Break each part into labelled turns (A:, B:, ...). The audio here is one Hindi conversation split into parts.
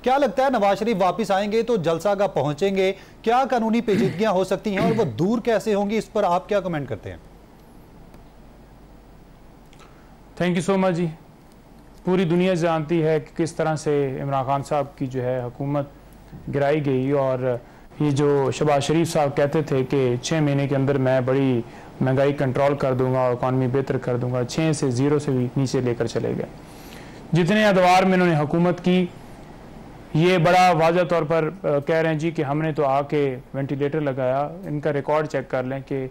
A: क्या लगता है नवाज शरीफ वापस आएंगे तो जलसागाह पहुंचेंगे, क्या कानूनी पेचीदगियां हो सकती हैं और वो दूर कैसे होंगी, इस पर आप क्या कमेंट करते हैं?
B: थैंक यू सो मच जी। पूरी दुनिया जानती है कि किस तरह से इमरान खान साहब की जो है हुकूमत गिराई गई, और ये जो शहबाज शरीफ साहब कहते थे कि 6 महीने के अंदर मैं बड़ी महंगाई कंट्रोल कर दूंगा और इकॉनमी बेहतर कर दूंगा, 6 से 0 से भी नीचे लेकर चले गए। जितने अदवार में इन्होंने हुकूमत की, ये बड़ा वाज़ह तौर पर कह रहे हैं जी कि हमने तो आके वेंटिलेटर लगाया। इनका रिकॉर्ड चेक कर लें कि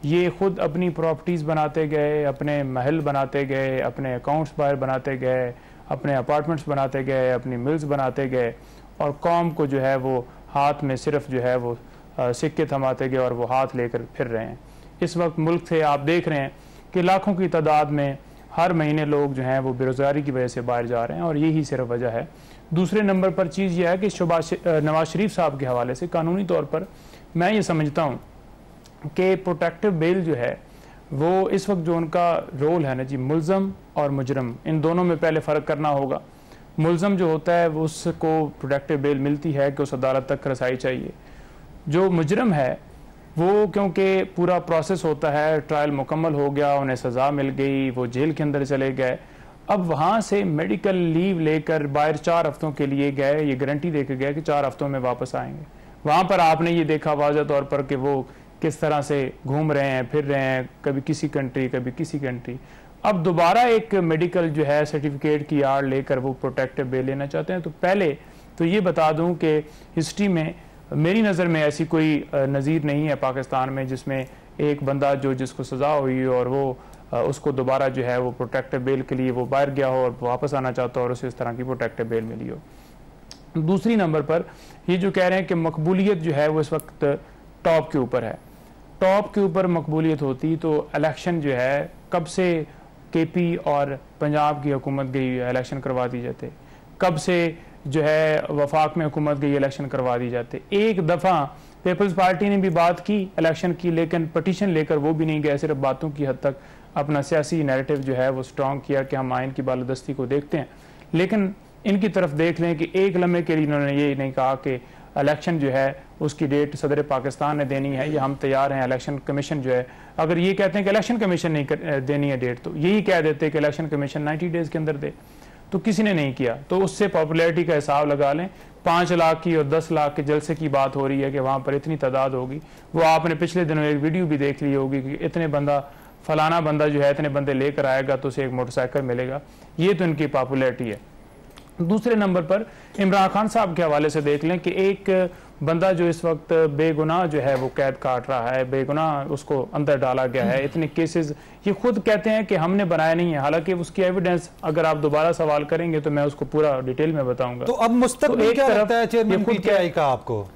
B: ये खुद अपनी प्रॉपर्टीज़ बनाते गए, अपने महल बनाते गए, अपने अकाउंट्स बाहर बनाते गए, अपने अपार्टमेंट्स बनाते गए, अपनी मिल्स बनाते गए, और कौम को जो है वो हाथ में सिर्फ जो है वो सिक्के थमाते गए और वो हाथ लेकर फिर रहे हैं। इस वक्त मुल्क से आप देख रहे हैं कि लाखों की तादाद में हर महीने लोग जो हैं वो बेरोज़गारी की वजह से बाहर जा रहे हैं, और यही सिर्फ वजह है। दूसरे नंबर पर चीज़ यह है कि नवाज शरीफ साहब के हवाले से कानूनी तौर पर मैं ये समझता हूँ कि प्रोटेक्टिव बेल जो है वो इस वक्त जो उनका रोल है ना जी, मुल्ज़म और मुजरम, इन दोनों में पहले फ़र्क करना होगा। मुल्ज़म जो होता है वो उसको प्रोटेक्टिव बेल मिलती है कि उस अदालत तक रसाई चाहिए। जो मुजरम है वो क्योंकि पूरा प्रोसेस होता है, ट्रायल मुकम्मल हो गया, उन्हें सज़ा मिल गई, वो जेल के अंदर चले गए, अब वहाँ से मेडिकल लीव लेकर बाहर 4 हफ्तों के लिए गए, ये गारंटी दे के गए कि 4 हफ्तों में वापस आएंगे। वहाँ पर आपने ये देखा वाज़ह तौर पर कि वो किस तरह से घूम रहे हैं, फिर रहे हैं, कभी किसी कंट्री कभी किसी कंट्री। अब दोबारा एक मेडिकल जो है सर्टिफिकेट की आड़ लेकर वो प्रोटेक्टिव बेल लेना चाहते हैं। तो पहले तो ये बता दूं कि हिस्ट्री में मेरी नज़र में ऐसी कोई नज़ीर नहीं है पाकिस्तान में जिसमें एक बंदा जो जिसको सज़ा हुई और वो उसको दोबारा जो है वो प्रोटेक्टिव बेल के लिए वो बाहर गया हो और वापस आना चाहता हो और उसे इस तरह की प्रोटेक्टिव बेल मिली हो। दूसरी नंबर पर ये जो कह रहे हैं कि मकबूलियत जो है वो इस वक्त टॉप के ऊपर है। टॉप के ऊपर मकबूलियत होती तो इलेक्शन जो है कब से केपी और पंजाब की हुकूमत गई इलेक्शन करवा दी जाते, कब से जो है वफाक में हुकूमत गई इलेक्शन करवा दी जाते। एक दफ़ा पीपल्स पार्टी ने भी बात की इलेक्शन की, लेकिन पटिशन लेकर वो भी नहीं गए, सिर्फ बातों की हद तक अपना सियासी नैरेटिव जो है वो स्ट्रॉन्ग किया कि हम आइन की बालादस्ती को देखते हैं। लेकिन इनकी तरफ देख लें कि एक लम्हे के लिए इन्होंने ये नहीं कहा कि इलेक्शन जो है उसकी डेट सदर पाकिस्तान ने देनी है या हम तैयार हैं। इलेक्शन कमीशन जो है अगर ये कहते हैं कि इलेक्शन कमीशन नहीं देनी है डेट, तो यही कह देते कि इलेक्शन कमीशन 90 डेज़ के अंदर दे, तो किसी ने नहीं किया। तो उससे पॉपुलैरिटी का हिसाब लगा लें, 5 लाख की और 10 लाख के जलसे की बात हो रही है कि वहाँ पर इतनी तादाद होगी। वो आपने पिछले दिनों एक वीडियो भी देख ली होगी कि इतने बंदा फलाना बंदा जो है इतने बंदे लेकर आएगा तो उसे एक मोटरसाइकिल मिलेगा। ये तो इनकी पॉपुलैरिटी है। दूसरे नंबर पर इमरान खान साहब के हवाले से देख लें कि एक बंदा जो इस वक्त बेगुनाह जो है वो कैद काट रहा है, बेगुनाह उसको अंदर डाला गया है। इतने केसेस ये खुद कहते हैं कि हमने बनाया नहीं है, हालांकि उसकी एविडेंस अगर आप दोबारा सवाल करेंगे तो मैं उसको पूरा डिटेल में बताऊंगा।
A: तो अब मुस्तकबिल क्या लगता है चेयरमैन पीटीआई का आपको?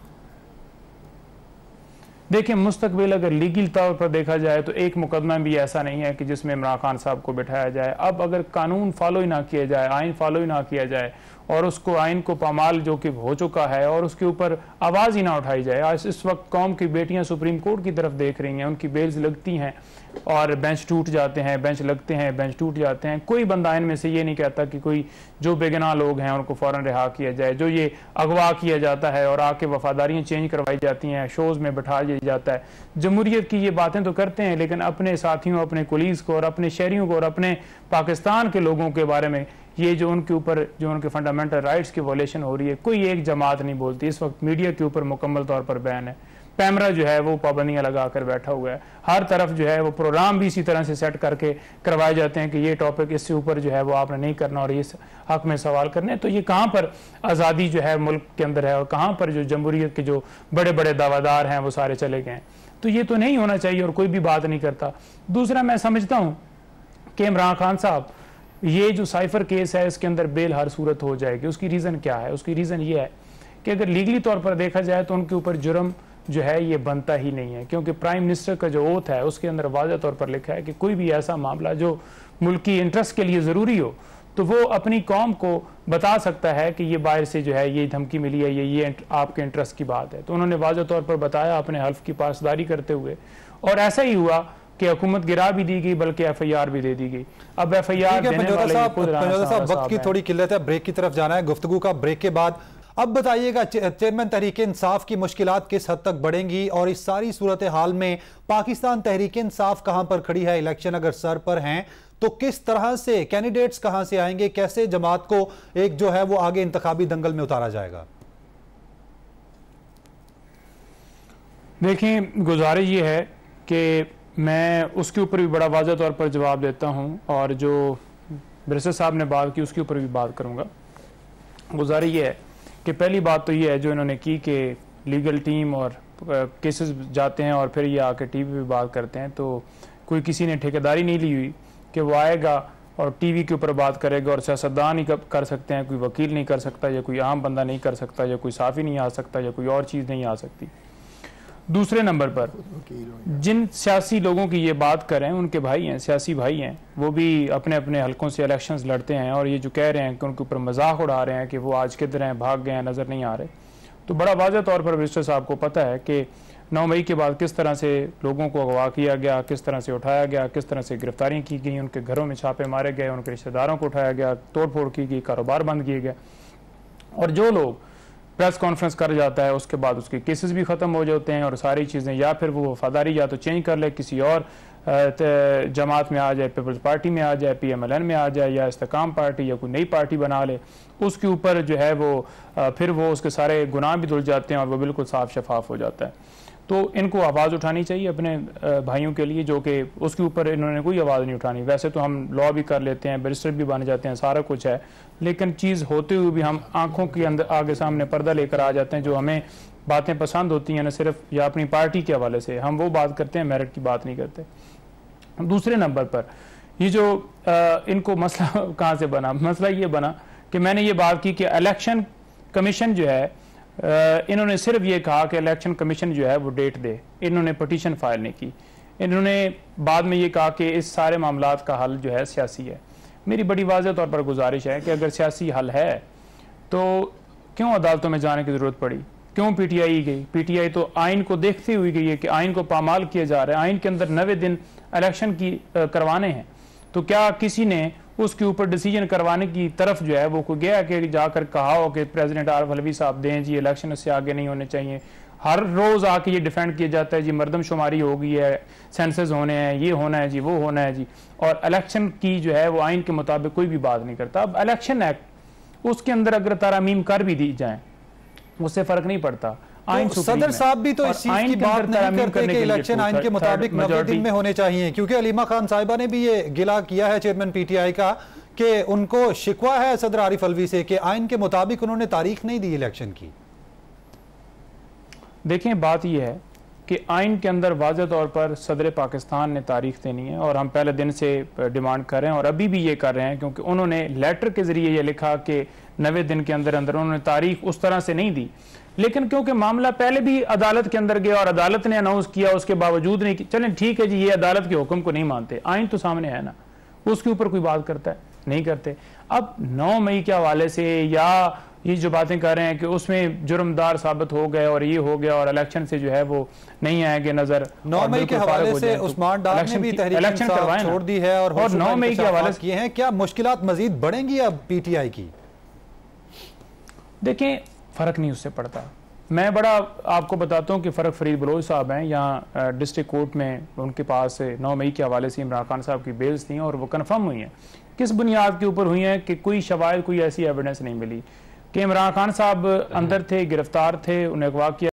B: देखिए, मुस्तकबिल अगर लीगल तौर पर देखा जाए तो एक मुकदमा भी ऐसा नहीं है कि जिसमें इमरान खान साहब को बिठाया जाए। अब अगर कानून फॉलो ही ना किया जाए, आइन फॉलो ही ना किया जाए और उसको आइन को पामाल जो कि हो चुका है और उसके ऊपर आवाज़ ही ना उठाई जाए। आज इस वक्त कौम की बेटियां सुप्रीम कोर्ट की तरफ देख रही हैं, उनकी बेल्स लगती हैं और बेंच टूट जाते हैं, बेंच लगते हैं, बेंच टूट जाते हैं। कोई बंदा इनमें से ये नहीं कहता कि कोई जो बेगुनाह लोग हैं उनको फ़ौरन रिहा किया जाए। जो ये अगवा किया जाता है और आके वफादारियाँ चेंज करवाई जाती हैं, शोज़ में बैठा दिया जाता है। जमहूरियत की ये बातें तो करते हैं, लेकिन अपने साथियों, अपने कुलीग्स को और अपने शहरियों को और अपने पाकिस्तान के लोगों के बारे में ये जो उनके ऊपर जो उनके फंडामेंटल राइट्स की वॉलेशन हो रही है, कोई एक जमात नहीं बोलती। इस वक्त मीडिया के ऊपर मुकम्मल तौर पर बैन है। पैमरा जो है वो पाबंदियां लगा कर बैठा हुआ है। हर तरफ जो है वो प्रोग्राम भी इसी तरह से सेट करके करवाए जाते हैं कि ये टॉपिक इससे ऊपर जो है वो आपने नहीं करना और ये हक में सवाल करने। तो ये कहाँ पर आज़ादी जो है मुल्क के अंदर है और कहाँ पर जो जमहूरियत के जो बड़े बड़े दावादार हैं वो सारे चले गए। तो ये तो नहीं होना चाहिए और कोई भी बात नहीं करता। दूसरा, मैं समझता हूँ कि इमरान खान साहब ये जो साइफर केस है इसके अंदर बेल हर सूरत हो जाएगी। उसकी रीज़न क्या है? उसकी रीज़न ये है कि अगर लीगली तौर पर देखा जाए तो उनके ऊपर जुर्म जो है ये बनता ही नहीं है, क्योंकि प्राइम मिनिस्टर का जो ओथ है उसके अंदर वाज़ह तौर पर लिखा है कि कोई भी ऐसा मामला जो मुल्की इंटरेस्ट के लिए ज़रूरी हो तो वो अपनी कौम को बता सकता है कि ये बाहर से जो है ये धमकी मिली है, ये आपके इंटरेस्ट की बात है। तो उन्होंने वाज़ह तौर पर बताया अपने हल्फ की पासदारी करते हुए, और ऐसा ही हुआ कि हुकूमत गिरा भी दी गई बल्कि FIR भी दे दी गई। अब FIR
A: वक्त की थोड़ी किल्लत है, ब्रेक की तरफ जाना है। गुफ्तगू का ब्रेक के बाद अब बताइएगा चेयरमैन तहरीक इंसाफ की मुश्किलात किस हद तक बढ़ेंगी और इस सारी सूरत हाल में पाकिस्तान तहरीक इंसाफ कहां पर खड़ी है? इलेक्शन अगर सर पर हैं तो किस तरह से कैंडिडेट्स कहां से आएंगे? कैसे जमात को एक जो है वो आगे इंतखाबी दंगल में उतारा जाएगा?
B: देखें, गुजारिश ये है कि मैं उसके ऊपर भी बड़ा वाज़ेह तौर पर जवाब देता हूं और जो बैरिस्टर साहब ने बात की उसके ऊपर भी बात करूंगा। गुजारिश ये है कि पहली बात तो ये है जो इन्होंने की कि लीगल टीम और केसेस जाते हैं और फिर ये आके टीवी पे बात करते हैं, तो कोई किसी ने ठेकेदारी नहीं ली हुई कि वो आएगा और टीवी के ऊपर बात करेगा और सियासतदान ही कर सकते हैं, कोई वकील नहीं कर सकता या कोई आम बंदा नहीं कर सकता या कोई साफ़ी नहीं आ सकता या कोई और चीज़ नहीं आ सकती। दूसरे नंबर पर जिन सियासी लोगों की ये बात कर रहे हैं उनके भाई हैं, सियासी भाई हैं, वो भी अपने अपने हलकों से इलेक्शंस लड़ते हैं और ये जो कह रहे हैं कि उनके ऊपर मजाक उड़ा रहे हैं कि वो आज किधर हैं, भाग गए हैं, नज़र नहीं आ रहे, तो बड़ा वाज़ेह तौर पर बैरिस्टर साहब को पता है कि 9 मई के बाद किस तरह से लोगों को अगवा किया गया, किस तरह से उठाया गया, किस तरह से गिरफ्तारियाँ की गई, उनके घरों में छापे मारे गए, उनके रिश्तेदारों को उठाया गया, तोड़ फोड़ की गई, कारोबार बंद किए गए। और जो लोग प्रेस कॉन्फ्रेंस कर जाता है उसके बाद उसके केसेस भी ख़त्म हो जाते हैं और सारी चीज़ें, या फिर वो वफादारी या तो चेंज कर ले, किसी और जमात में आ जाए, पीपल्स पार्टी में आ जाए, PMLN में आ जाए या इस्तेकाम पार्टी या कोई नई पार्टी बना ले, उसके ऊपर जो है वो फिर वो उसके सारे गुनाह भी धुल जाते हैं और वो बिल्कुल साफ शफाफ हो जाता है। तो इनको आवाज़ उठानी चाहिए अपने भाइयों के लिए, जो कि उसके ऊपर इन्होंने कोई आवाज़ नहीं उठानी। वैसे तो हम लॉ भी कर लेते हैं, बैरिस्टर भी बन जाते हैं, सारा कुछ है, लेकिन चीज़ होते हुए भी हम आंखों के अंदर आगे सामने पर्दा लेकर आ जाते हैं। जो हमें बातें पसंद होती हैं ना सिर्फ या अपनी पार्टी के हवाले से, हम वो बात करते हैं, मेरिट की बात नहीं करते। दूसरे नंबर पर ये जो इनको मसला कहाँ से बना, मसला ये बना कि मैंने ये बात की कि इलेक्शन कमीशन जो है, इन्होंने सिर्फ ये कहा कि इलेक्शन कमीशन जो है वो डेट दे, इन्होंने पटिशन फाइल नहीं की। इन्होंने बाद में ये कहा कि इस सारे मामलात का हल जो है सियासी है। मेरी बड़ी वाज़ेह तौर पर गुजारिश है कि अगर सियासी हल है तो क्यों अदालतों में जाने की ज़रूरत पड़ी, क्यों PTI गई? PTI तो आइन को देखते हुए गई है कि आइन को पामाल किया जा रहा है, आइन के अंदर 90 दिन इलेक्शन की करवाने हैं, तो क्या किसी ने उसके ऊपर डिसीजन करवाने की तरफ जो है वो कोई गया कि जाकर कहा हो कि प्रेसिडेंट आरिफ अलवी साहब दें जी, इलेक्शन से आगे नहीं होने चाहिए? हर रोज़ आके ये डिफेंड किया जाता है जी, मरदमशुमारी हो गई है, सेंसस होने हैं, ये होना है जी, वो होना है जी, और इलेक्शन की जो है वो आइन के मुताबिक कोई भी बात नहीं करता। अब इलेक्शन एक्ट उसके अंदर अगर तारामीम कर भी दी जाए उससे फर्क नहीं पड़ता।
A: तो सदर साहब भी तो इस चीज की बात नहीं करते कि इलेक्शन आइन के मुताबिक 90 दिन में होने चाहिए, क्योंकि अलीमा खान साहिबा ने भी ये गिला किया है चेयरमैन PTI का कि उनको शिकवा है सदर आरिफ अलवी से कि आइन के मुताबिक उन्होंने तारीख नहीं दी इलेक्शन की।
B: देखें, बात यह है कि आइन के अंदर वाज़ेह तौर पर सदर पाकिस्तान ने तारीख देनी है और हम पहले दिन से डिमांड कर रहे हैं और अभी भी ये कर रहे हैं, क्योंकि उन्होंने लेटर के जरिए ये लिखा कि 90 दिन के अंदर अंदर उन्होंने तारीख उस तरह से नहीं दी, लेकिन क्योंकि मामला पहले भी अदालत के अंदर गया और अदालत ने अनाउंस किया, उसके बावजूद नहीं, चलें ठीक है जी, ये अदालत के हुक्म को नहीं मानते, आइन तो सामने है ना, उसके ऊपर कोई बात करता है? नहीं करते। अब 9 मई के हवाले से या ये जो बातें कर रहे हैं कि उसमें जुर्मदार साबित हो गए और ये हो गया और इलेक्शन से जो है वो नहीं आएंगे नजर।
A: 9 मई के हवाले से उस्मान डार ने भी तहरीक इंसाफ छोड़ दी है और
B: 9 मई के हवाले से
A: किए हैं। क्या मुश्किलात मजीद बढ़ेंगी अब PTI की?
B: देखें, फर्क नहीं उससे पड़ता। मैं बड़ा आपको बताता हूँ कि फ़र्क फरीद बलोच साहब हैं, यहाँ डिस्ट्रिक्ट कोर्ट में उनके पास 9 मई के हवाले से इमरान खान साहब की बेल्स थी और वो कन्फर्म हुई हैं। किस बुनियाद के ऊपर हुई हैं कि कोई शवाहिद, कोई ऐसी एविडेंस नहीं मिली कि इमरान खान साहब अंदर थे, गिरफ्तार थे, उन्हें अगवा किया